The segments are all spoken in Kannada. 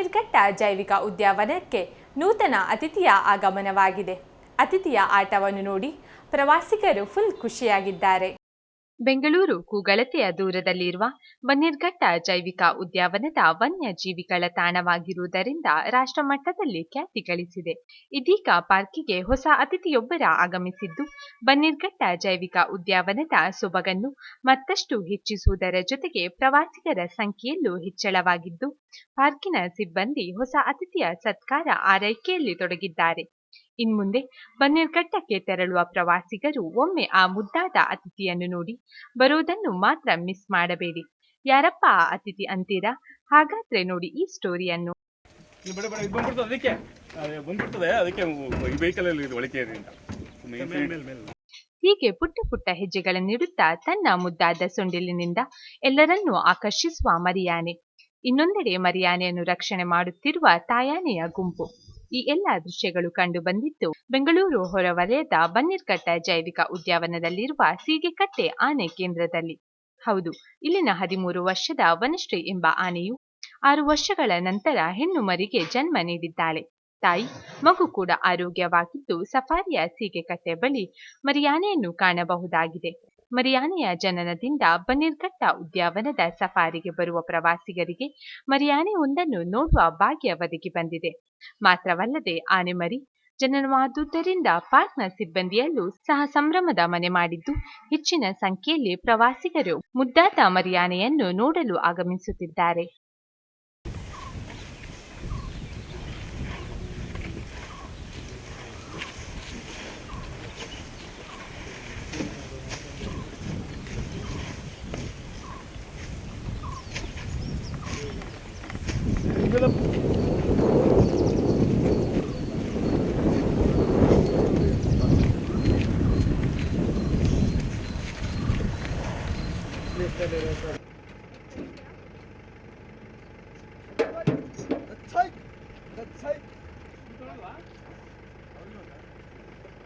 ಬನ್ನೇರುಘಟ್ಟ ಜೈವಿಕ ಉದ್ಯಾನವನಕ್ಕೆ ನೂತನ ಅತಿಥಿಯ ಆಗಮನವಾಗಿದೆ. ಅತಿಥಿಯ ಆಟವನ್ನು ನೋಡಿ ಪ್ರವಾಸಿಗರು ಫುಲ್ ಖುಷಿಯಾಗಿದ್ದಾರೆ. ಬೆಂಗಳೂರು ಕೂಗಳತೆಯ ದೂರದಲ್ಲಿರುವ ಬನ್ನೇರುಘಟ್ಟ ಜೈವಿಕ ಉದ್ಯಾನವನದ ವನ್ಯಜೀವಿಗಳ ತಾಣವಾಗಿರುವುದರಿಂದ ರಾಷ್ಟ್ರಮಟ್ಟದಲ್ಲಿ ಖ್ಯಾತಿ ಗಳಿಸಿದೆ. ಇದೀಗ ಪಾರ್ಕಿಗೆ ಹೊಸ ಅತಿಥಿಯೊಬ್ಬರ ಆಗಮಿಸಿದ್ದು ಬನ್ನೇರುಘಟ್ಟ ಜೈವಿಕ ಉದ್ಯಾನವನದ ಸೊಬಗನ್ನು ಮತ್ತಷ್ಟು ಹೆಚ್ಚಿಸುವುದರ ಜೊತೆಗೆ ಪ್ರವಾಸಿಗರ ಸಂಖ್ಯೆಯಲ್ಲೂ ಹೆಚ್ಚಳವಾಗಿದ್ದು ಪಾರ್ಕಿನ ಸಿಬ್ಬಂದಿ ಹೊಸ ಅತಿಥಿಯ ಸತ್ಕಾರ ಆರೈಕೆಯಲ್ಲಿ ತೊಡಗಿದ್ದಾರೆ. ಇನ್ಮುಂದೆ ಬನ್ನೇರುಘಟ್ಟಕ್ಕೆ ತೆರಳುವ ಪ್ರವಾಸಿಗರು ಒಮ್ಮೆ ಆ ಮುದ್ದಾದ ಅತಿಥಿಯನ್ನು ನೋಡಿ ಬರೋದನ್ನು ಮಾತ್ರ ಮಿಸ್ ಮಾಡಬೇಡಿ. ಯಾರಪ್ಪ ಆ ಅತಿಥಿ ಅಂತೀರಾ? ಹಾಗಾದ್ರೆ ನೋಡಿ ಈ ಸ್ಟೋರಿಯನ್ನು. ಹೀಗೆ ಪುಟ್ಟ ಪುಟ್ಟ ಹೆಜ್ಜೆಗಳನ್ನಿಡುತ್ತಾ ತನ್ನ ಮುದ್ದಾದ ಸೊಂಡಿಲಿನಿಂದ ಎಲ್ಲರನ್ನೂ ಆಕರ್ಷಿಸುವ ಮರಿಯಾನೆ. ಇನ್ನೊಂದೆಡೆ ಮರಿಯಾನೆಯನ್ನು ರಕ್ಷಣೆ ಮಾಡುತ್ತಿರುವ ತಾಯಾನೆಯ ಗುಂಪು. ಈ ಎಲ್ಲ ದೃಶ್ಯಗಳು ಕಂಡು ಬಂದಿದ್ದು ಬೆಂಗಳೂರು ಹೊರವಲಯದ ಬನ್ನೇರುಘಟ್ಟ ಜೈವಿಕ ಉದ್ಯಾನವನದಲ್ಲಿರುವ ಸೀಗೆಕಟ್ಟೆ ಆನೆ ಕೇಂದ್ರದಲ್ಲಿ. ಹೌದು, ಇಲ್ಲಿನ 13 ವರ್ಷದ ವನಶ್ರೀ ಎಂಬ ಆನೆಯು 6 ವರ್ಷಗಳ ನಂತರ ಹೆಣ್ಣು ಮರಿಗೆ ಜನ್ಮ ನೀಡಿದ್ದಾಳೆ. ತಾಯಿ ಮಗು ಕೂಡ ಆರೋಗ್ಯವಾಗಿದ್ದು ಸಫಾರಿಯ ಸೀಗೆಕಟ್ಟೆ ಬಳಿ ಮರಿಯಾನೆಯನ್ನು ಕಾಣಬಹುದಾಗಿದೆ. ಮರಿಯಾನೆಯ ಜನನದಿಂದ ಬನ್ನೇರುಘಟ್ಟ ಉದ್ಯಾನವನದ ಸಫಾರಿಗೆ ಬರುವ ಪ್ರವಾಸಿಗರಿಗೆ ಮರಿಯಾನೆ ಒಂದನ್ನು ನೋಡುವ ಭಾಗ್ಯ ಒದಗಿ ಬಂದಿದೆ. ಮಾತ್ರವಲ್ಲದೆ ಆನೆ ಮರಿ ಜನನವಾದುದರಿಂದ ಪಾರ್ಕ್ನ ಸಿಬ್ಬಂದಿಯಲ್ಲೂ ಸಹ ಸಂಭ್ರಮದ ಮನೆ ಮಾಡಿದ್ದು ಹೆಚ್ಚಿನ ಸಂಖ್ಯೆಯಲ್ಲಿ ಪ್ರವಾಸಿಗರು ಮುದ್ದಾದ ಮರಿಯಾನೆಯನ್ನು ನೋಡಲು ಆಗಮಿಸುತ್ತಿದ್ದಾರೆ.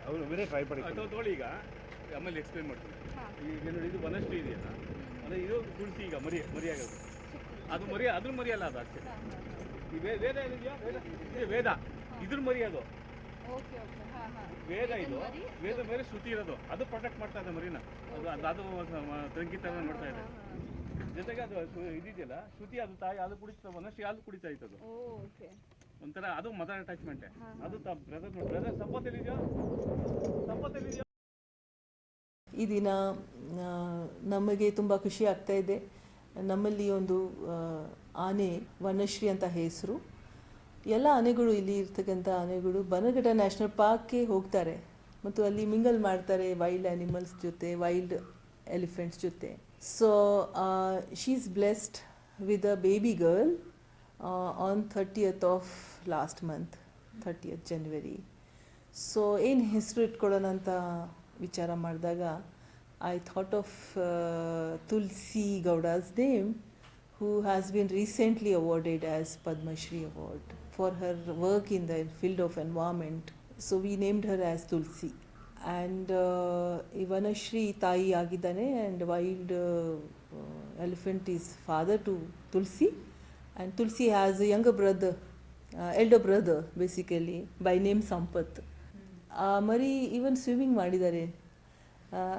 ಅವರು ಬೇರೆ ಟ್ರೈ ಮಾಡಿ ತಗೊಳ್ಳಿ. ಈಗ ಆಮೇಲೆ ಎಕ್ಸ್ಪ್ಲೇನ್ ಮಾಡ್ತೀನಿ. ಈಗ ನೋಡಿ, ಇದು ವನಶ್ರೀ ಇದೆಯಲ್ಲ, ಅಂದರೆ ಇದು ತುಳಸಿ. ಈಗ ಮರಿಯಾಗೋದು ಅದು ಅದ್ರ ಮರಿ ಅಲ್ಲ, ಅದು ಅಷ್ಟೇ. ಈ ವೇದ ಇದೆಯಾ, ವೇದ ಇದ್ರ ಮರಿ ಅದು. ವೇದ ಇದು, ವೇದ ಮೇಲೆ ಶ್ರುತಿ ಇರೋದು, ಅದು ಪ್ರೊಟೆಕ್ಟ್ ಮಾಡ್ತಾ ಇದೆ ಮರಿನ. ಅದು ತಂಗಿ ಥರ ನೋಡ್ತಾ ಇದೆ. ಜೊತೆಗೆ ಅದು ಇದೆಯಲ್ಲ ಶ್ರುತಿ, ಅದು ತಾಯಿ ಹಾಲು ಕುಡಿತಾ, ವನಶ್ರೀ ಹಾಲು ಕುಡಿತಾ ಇತ್ತು. ಒಂಥರ ಅದು ಮದರ್ ಅಟ್ಯಾಚ್ಮೆಂಟ್. ಅದು ಬ್ರದರ್ ಸಂಪತ್ತಲ್ಲಿದೆಯೋ. ಈ ದಿನ ನಮಗೆ ತುಂಬ ಖುಷಿ ಆಗ್ತಾ ಇದೆ. ನಮ್ಮಲ್ಲಿ ಒಂದು ಆನೆ ವನಶ್ರೀ ಅಂತ ಹೆಸರು. ಎಲ್ಲ ಆನೆಗಳು, ಇಲ್ಲಿ ಇರ್ತಕ್ಕಂಥ ಆನೆಗಳು ಬನ್ನೇರುಘಟ್ಟ ನ್ಯಾಷನಲ್ ಪಾರ್ಕ್ಗೆ ಹೋಗ್ತಾರೆ ಮತ್ತು ಅಲ್ಲಿ ಮಿಂಗಲ್ ಮಾಡ್ತಾರೆ ವೈಲ್ಡ್ ಆ್ಯನಿಮಲ್ಸ್ ಜೊತೆ, ವೈಲ್ಡ್ ಎಲಿಫೆಂಟ್ಸ್ ಜೊತೆ. So she is blessed with a baby girl on 30th of last month, 30th January. So ಏನು ಹೆಸರು ಇಟ್ಕೊಳ್ಳೋಣ ಅಂತ ವಿಚಾರ ಮಾಡಿದಾಗ I thought of Tulasi Gowda's name, who has been recently awarded as Padma Shri Award for her work in the field of environment. So we named her as Tulsi. And Vanashri ತಾಯಿ ಆಗಿದ್ದಾನೆ, and wild elephant is father to Tulsi, and Tulsi has a younger brother, elder brother basically, by name Sampath. ಮರಿ ಈವನ್ ಸ್ವಿಮ್ಮಿಂಗ್ ಮಾಡಿದ್ದಾರೆ.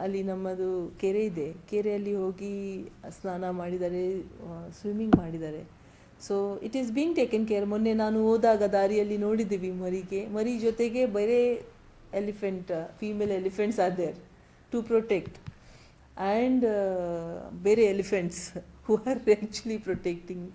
ಅಲ್ಲಿ ನಮ್ಮದು ಕೆರೆ ಇದೆ, ಕೆರೆಯಲ್ಲಿ ಹೋಗಿ ಸ್ನಾನ ಮಾಡಿದ್ದಾರೆ, ಸ್ವಿಮ್ಮಿಂಗ್ ಮಾಡಿದ್ದಾರೆ. So it is being taken care. ಮೊನ್ನೆ ನಾನು ಹೋದಾಗ ದಾರಿಯಲ್ಲಿ ನೋಡಿದ್ದೀವಿ ಮರಿ ಜೊತೆಗೆ ಬೇರೆ elephant, female elephants are there to protect, and ಬೇರೆ elephants who are actually protecting